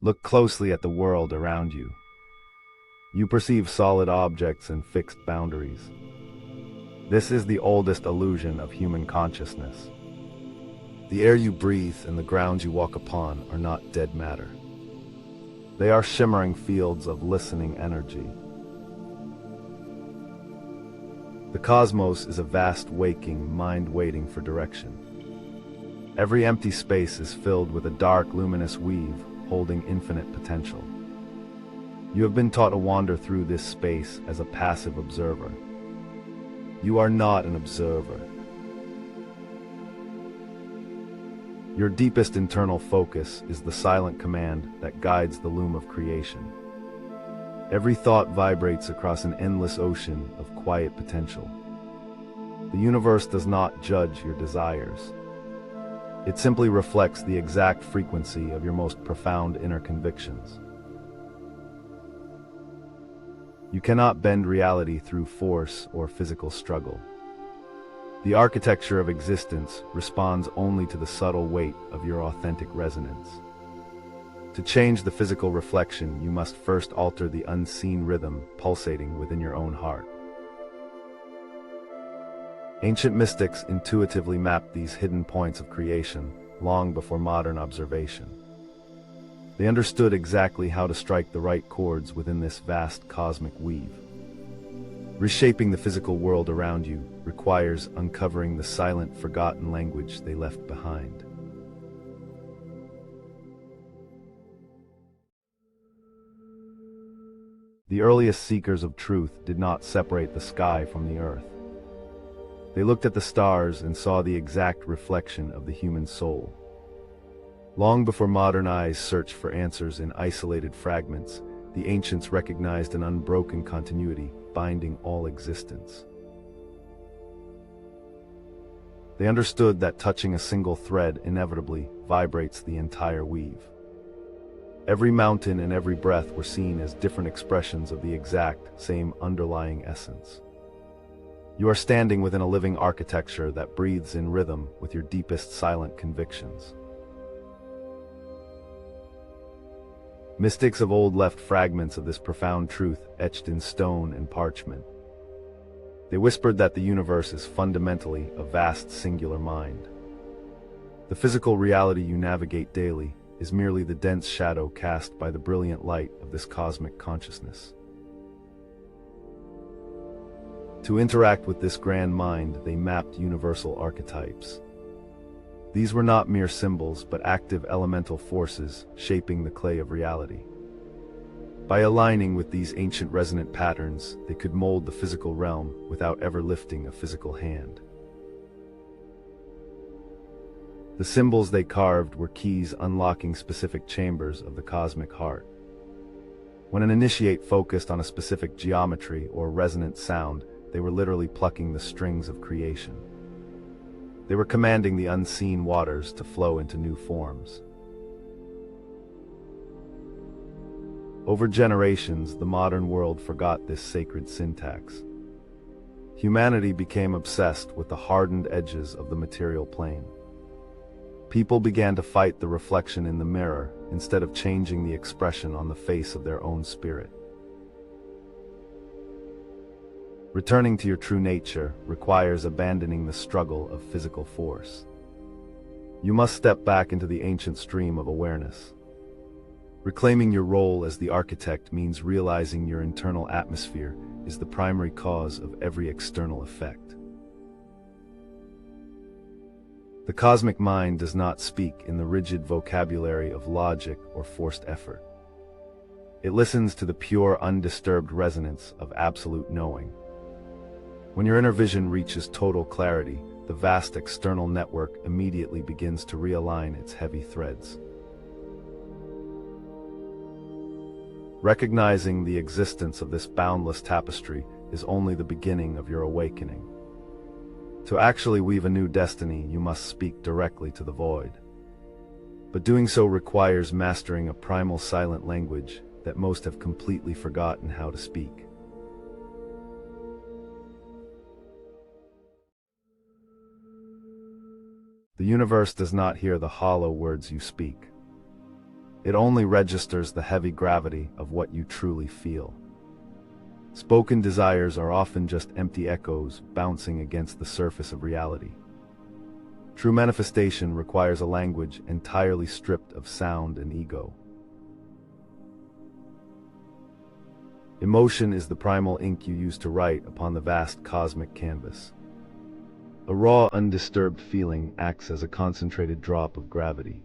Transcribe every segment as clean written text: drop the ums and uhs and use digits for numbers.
Look closely at the world around you. You perceive solid objects and fixed boundaries. This is the oldest illusion of human consciousness. The air you breathe and the ground you walk upon are not dead matter. They are shimmering fields of listening energy. The cosmos is a vast waking mind waiting for direction. Every empty space is filled with a dark, luminous weave holding infinite potential. You have been taught to wander through this space as a passive observer. You are not an observer. Your deepest internal focus is the silent command that guides the loom of creation. Every thought vibrates across an endless ocean of quiet potential. The universe does not judge your desires. It simply reflects the exact frequency of your most profound inner convictions. You cannot bend reality through force or physical struggle. The architecture of existence responds only to the subtle weight of your authentic resonance. To change the physical reflection, you must first alter the unseen rhythm pulsating within your own heart. Ancient mystics intuitively mapped these hidden points of creation long before modern observation. They understood exactly how to strike the right chords within this vast cosmic weave. Reshaping the physical world around you requires uncovering the silent, forgotten language they left behind. The earliest seekers of truth did not separate the sky from the earth. They looked at the stars and saw the exact reflection of the human soul. Long before modern eyes searched for answers in isolated fragments, the ancients recognized an unbroken continuity binding all existence. They understood that touching a single thread inevitably vibrates the entire weave. Every mountain and every breath were seen as different expressions of the exact same underlying essence. You are standing within a living architecture that breathes in rhythm with your deepest silent convictions. Mystics of old left fragments of this profound truth etched in stone and parchment. They whispered that the universe is fundamentally a vast singular mind. The physical reality you navigate daily is merely the dense shadow cast by the brilliant light of this cosmic consciousness. To interact with this grand mind, they mapped universal archetypes. These were not mere symbols, but active elemental forces shaping the clay of reality. By aligning with these ancient resonant patterns, they could mold the physical realm without ever lifting a physical hand. The symbols they carved were keys unlocking specific chambers of the cosmic heart. When an initiate focused on a specific geometry or resonant sound, they were literally plucking the strings of creation. They were commanding the unseen waters to flow into new forms. Over generations, the modern world forgot this sacred syntax. Humanity became obsessed with the hardened edges of the material plane. People began to fight the reflection in the mirror instead of changing the expression on the face of their own spirit. Returning to your true nature requires abandoning the struggle of physical force. You must step back into the ancient stream of awareness. Reclaiming your role as the architect means realizing your internal atmosphere is the primary cause of every external effect. The cosmic mind does not speak in the rigid vocabulary of logic or forced effort. It listens to the pure, undisturbed resonance of absolute knowing. When your inner vision reaches total clarity, the vast external network immediately begins to realign its heavy threads. Recognizing the existence of this boundless tapestry is only the beginning of your awakening. To actually weave a new destiny, you must speak directly to the void. But doing so requires mastering a primal silent language that most have completely forgotten how to speak. The universe does not hear the hollow words you speak. It only registers the heavy gravity of what you truly feel. Spoken desires are often just empty echoes bouncing against the surface of reality. True manifestation requires a language entirely stripped of sound and ego. Emotion is the primal ink you use to write upon the vast cosmic canvas. A raw, undisturbed feeling acts as a concentrated drop of gravity.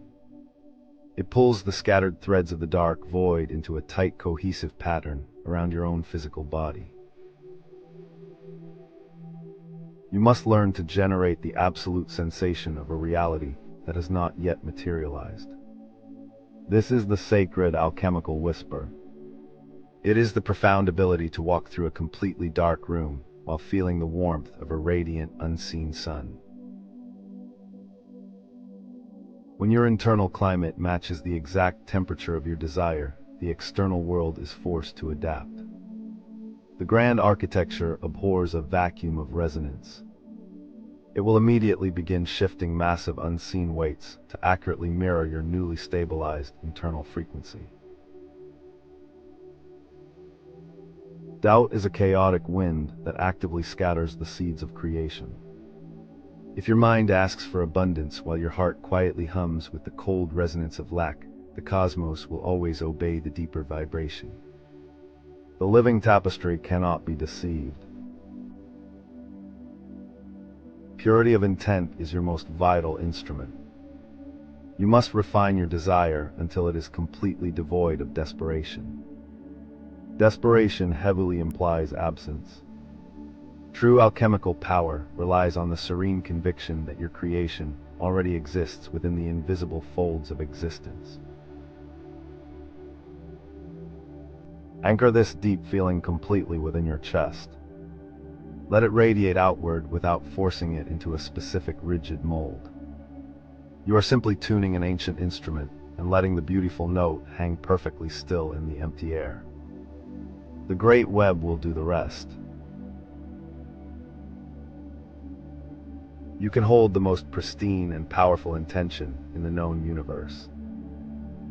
It pulls the scattered threads of the dark void into a tight, cohesive pattern around your own physical body. You must learn to generate the absolute sensation of a reality that has not yet materialized. This is the sacred alchemical whisper. It is the profound ability to walk through a completely dark room while feeling the warmth of a radiant, unseen sun. When your internal climate matches the exact temperature of your desire, the external world is forced to adapt. The grand architecture abhors a vacuum of resonance. It will immediately begin shifting massive unseen weights to accurately mirror your newly stabilized internal frequency. Doubt is a chaotic wind that actively scatters the seeds of creation. If your mind asks for abundance while your heart quietly hums with the cold resonance of lack, the cosmos will always obey the deeper vibration. The living tapestry cannot be deceived. Purity of intent is your most vital instrument. You must refine your desire until it is completely devoid of desperation. Desperation heavily implies absence. True alchemical power relies on the serene conviction that your creation already exists within the invisible folds of existence. Anchor this deep feeling completely within your chest. Let it radiate outward without forcing it into a specific rigid mold. You are simply tuning an ancient instrument and letting the beautiful note hang perfectly still in the empty air. The great web will do the rest. You can hold the most pristine and powerful intention in the known universe.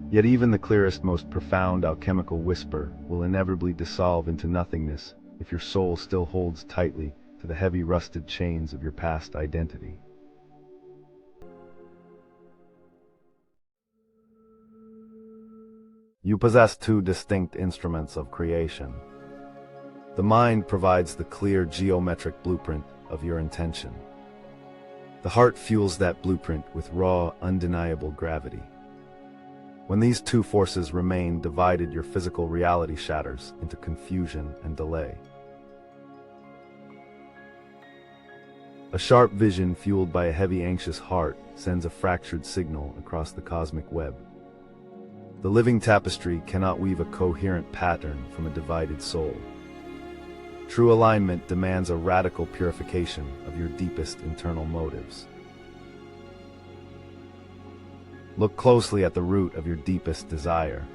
Yet even the clearest, most profound alchemical whisper will inevitably dissolve into nothingness if your soul still holds tightly to the heavy rusted chains of your past identity. You possess two distinct instruments of creation. The mind provides the clear geometric blueprint of your intention. The heart fuels that blueprint with raw, undeniable gravity. When these two forces remain divided, your physical reality shatters into confusion and delay. A sharp vision fueled by a heavy, anxious heart sends a fractured signal across the cosmic web. The living tapestry cannot weave a coherent pattern from a divided soul. True alignment demands a radical purification of your deepest internal motives. Look closely at the root of your deepest desire.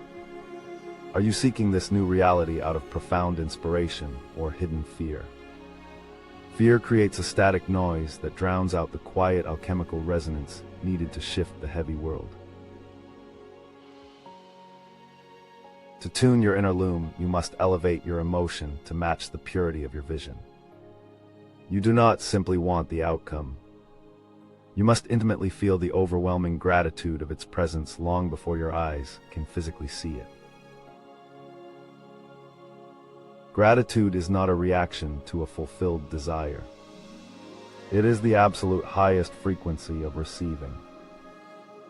Are you seeking this new reality out of profound inspiration or hidden fear? Fear creates a static noise that drowns out the quiet alchemical resonance needed to shift the heavy world. To tune your inner loom, you must elevate your emotion to match the purity of your vision. You do not simply want the outcome. You must intimately feel the overwhelming gratitude of its presence long before your eyes can physically see it. Gratitude is not a reaction to a fulfilled desire. It is the absolute highest frequency of receiving.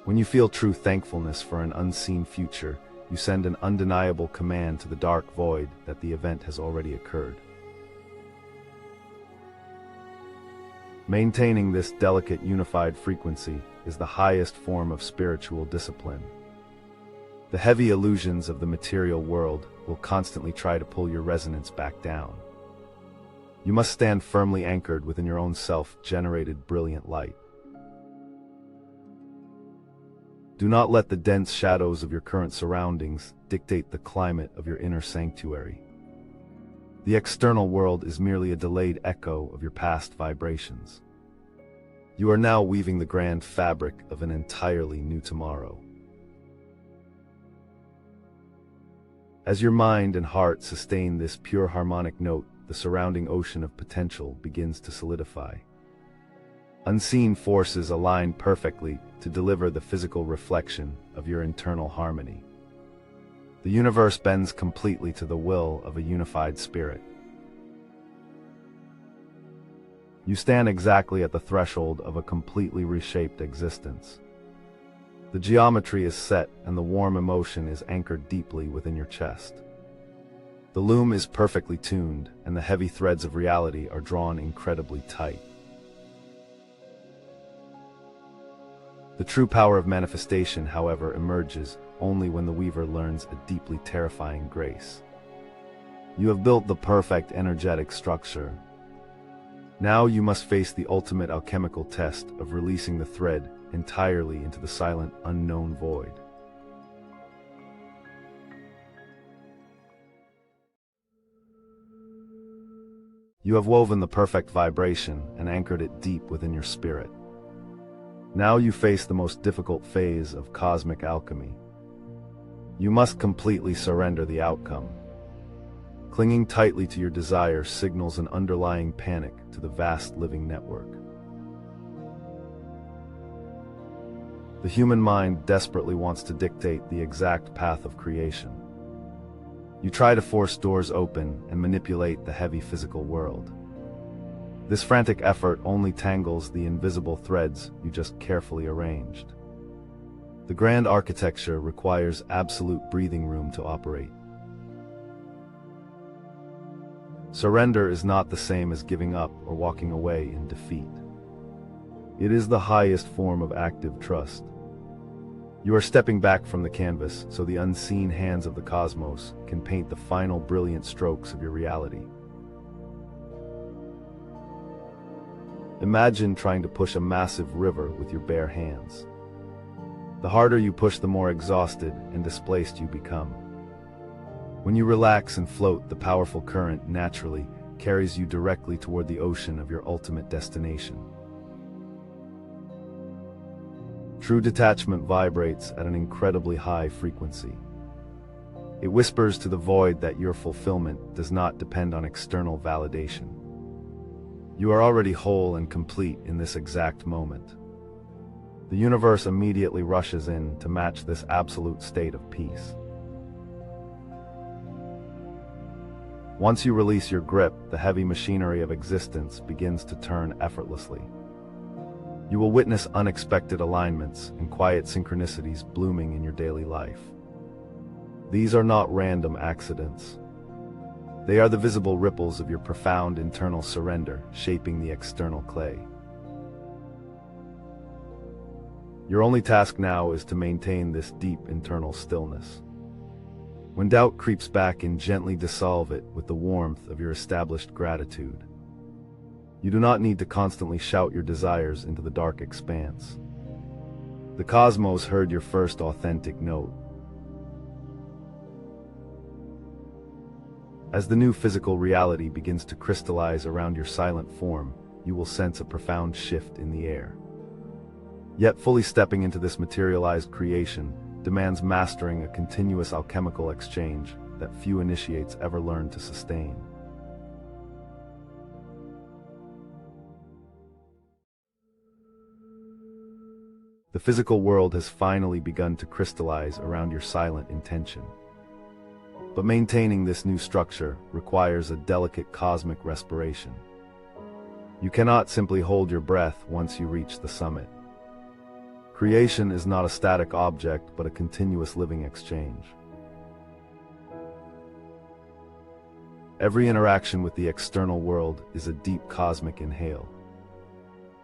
When you feel true thankfulness for an unseen future, you send an undeniable command to the dark void that the event has already occurred. Maintaining this delicate, unified frequency is the highest form of spiritual discipline. The heavy illusions of the material world will constantly try to pull your resonance back down. You must stand firmly anchored within your own self-generated brilliant light. Do not let the dense shadows of your current surroundings dictate the climate of your inner sanctuary. The external world is merely a delayed echo of your past vibrations. You are now weaving the grand fabric of an entirely new tomorrow. As your mind and heart sustain this pure harmonic note, the surrounding ocean of potential begins to solidify. Unseen forces align perfectly to deliver the physical reflection of your internal harmony. The universe bends completely to the will of a unified spirit. You stand exactly at the threshold of a completely reshaped existence. The geometry is set and the warm emotion is anchored deeply within your chest. The loom is perfectly tuned and the heavy threads of reality are drawn incredibly tight. The true power of manifestation, however, emerges only when the weaver learns a deeply terrifying grace. You have built the perfect energetic structure. Now you must face the ultimate alchemical test of releasing the thread entirely into the silent, unknown void. You have woven the perfect vibration and anchored it deep within your spirit. Now you face the most difficult phase of cosmic alchemy. You must completely surrender the outcome. Clinging tightly to your desire signals an underlying panic to the vast living network. The human mind desperately wants to dictate the exact path of creation. You try to force doors open and manipulate the heavy physical world. This frantic effort only tangles the invisible threads you just carefully arranged. The grand architecture requires absolute breathing room to operate. Surrender is not the same as giving up or walking away in defeat. It is the highest form of active trust. You are stepping back from the canvas so the unseen hands of the cosmos can paint the final brilliant strokes of your reality. Imagine trying to push a massive river with your bare hands. The harder you push, the more exhausted and displaced you become. When you relax and float, the powerful current naturally carries you directly toward the ocean of your ultimate destination. True detachment vibrates at an incredibly high frequency. It whispers to the void that your fulfillment does not depend on external validation. You are already whole and complete in this exact moment. The universe immediately rushes in to match this absolute state of peace. Once you release your grip, the heavy machinery of existence begins to turn effortlessly. You will witness unexpected alignments and quiet synchronicities blooming in your daily life. These are not random accidents. They are the visible ripples of your profound internal surrender, shaping the external clay. Your only task now is to maintain this deep internal stillness. When doubt creeps back in, gently dissolve it with the warmth of your established gratitude. You do not need to constantly shout your desires into the dark expanse. The cosmos heard your first authentic note. As the new physical reality begins to crystallize around your silent form, you will sense a profound shift in the air. Yet fully stepping into this materialized creation demands mastering a continuous alchemical exchange that few initiates ever learn to sustain. The physical world has finally begun to crystallize around your silent intention. But maintaining this new structure requires a delicate cosmic respiration. You cannot simply hold your breath once you reach the summit. Creation is not a static object, but a continuous living exchange. Every interaction with the external world is a deep cosmic inhale.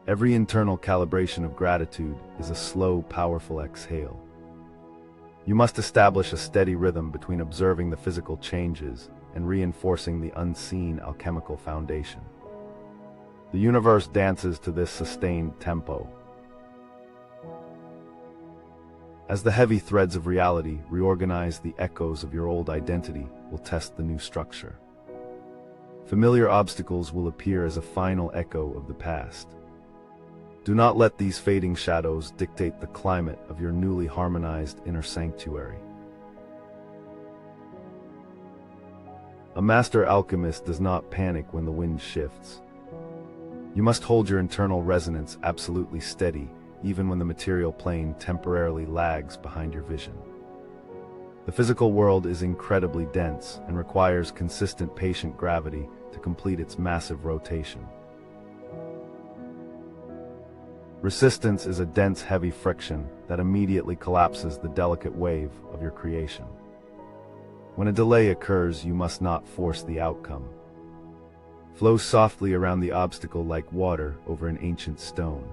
Every internal calibration of gratitude is a slow, powerful exhale. You must establish a steady rhythm between observing the physical changes and reinforcing the unseen alchemical foundation. The universe dances to this sustained tempo. As the heavy threads of reality reorganize, the echoes of your old identity will test the new structure. Familiar obstacles will appear as a final echo of the past. Do not let these fading shadows dictate the climate of your newly harmonized inner sanctuary. A master alchemist does not panic when the wind shifts. You must hold your internal resonance absolutely steady, even when the material plane temporarily lags behind your vision. The physical world is incredibly dense and requires consistent patient gravity to complete its massive rotation. Resistance is a dense, heavy friction that immediately collapses the delicate wave of your creation. When a delay occurs, you must not force the outcome. Flow softly around the obstacle like water over an ancient stone.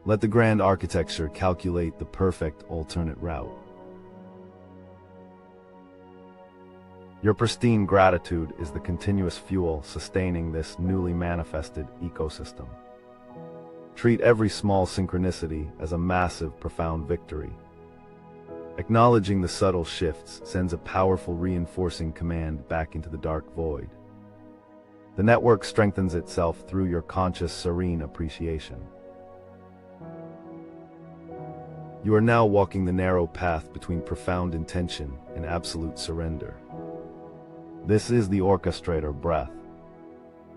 Let the grand architecture calculate the perfect alternate route. Your pristine gratitude is the continuous fuel sustaining this newly manifested ecosystem. Treat every small synchronicity as a massive, profound victory. Acknowledging the subtle shifts sends a powerful reinforcing command back into the dark void. The network strengthens itself through your conscious, serene appreciation. You are now walking the narrow path between profound intention and absolute surrender. This is the Orchestrator breath.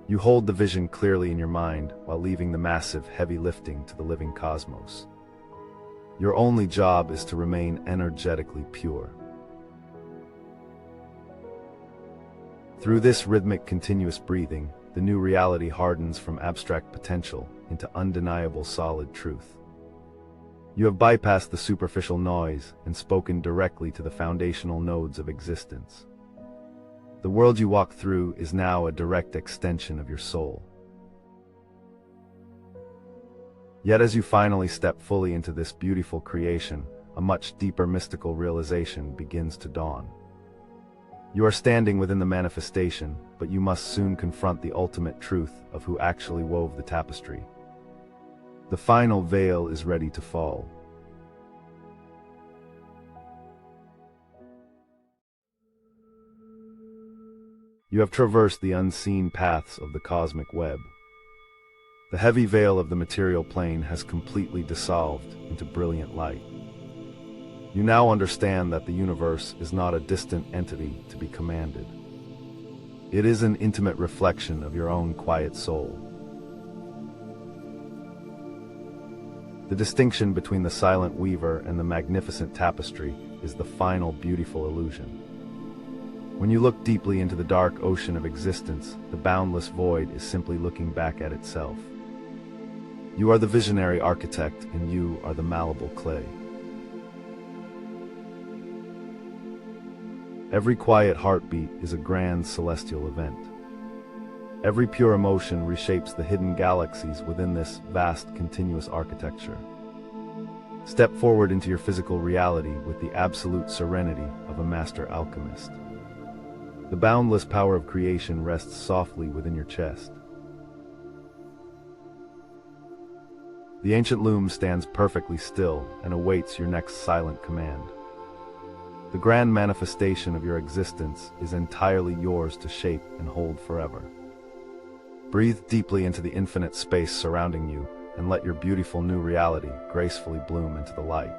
You hold the vision clearly in your mind while leaving the massive, heavy lifting to the living cosmos. Your only job is to remain energetically pure. Through this rhythmic, continuous breathing, the new reality hardens from abstract potential into undeniable solid truth. You have bypassed the superficial noise and spoken directly to the foundational nodes of existence. The world you walk through is now a direct extension of your soul. Yet as you finally step fully into this beautiful creation, a much deeper mystical realization begins to dawn. You are standing within the manifestation, but you must soon confront the ultimate truth of who actually wove the tapestry. The final veil is ready to fall. You have traversed the unseen paths of the cosmic web. The heavy veil of the material plane has completely dissolved into brilliant light. You now understand that the universe is not a distant entity to be commanded. It is an intimate reflection of your own quiet soul. The distinction between the silent weaver and the magnificent tapestry is the final beautiful illusion. When you look deeply into the dark ocean of existence, the boundless void is simply looking back at itself. You are the visionary architect, and you are the malleable clay. Every quiet heartbeat is a grand celestial event. Every pure emotion reshapes the hidden galaxies within this vast continuous architecture. Step forward into your physical reality with the absolute serenity of a master alchemist. The boundless power of creation rests softly within your chest. The ancient loom stands perfectly still and awaits your next silent command. The grand manifestation of your existence is entirely yours to shape and hold forever. Breathe deeply into the infinite space surrounding you and let your beautiful new reality gracefully bloom into the light.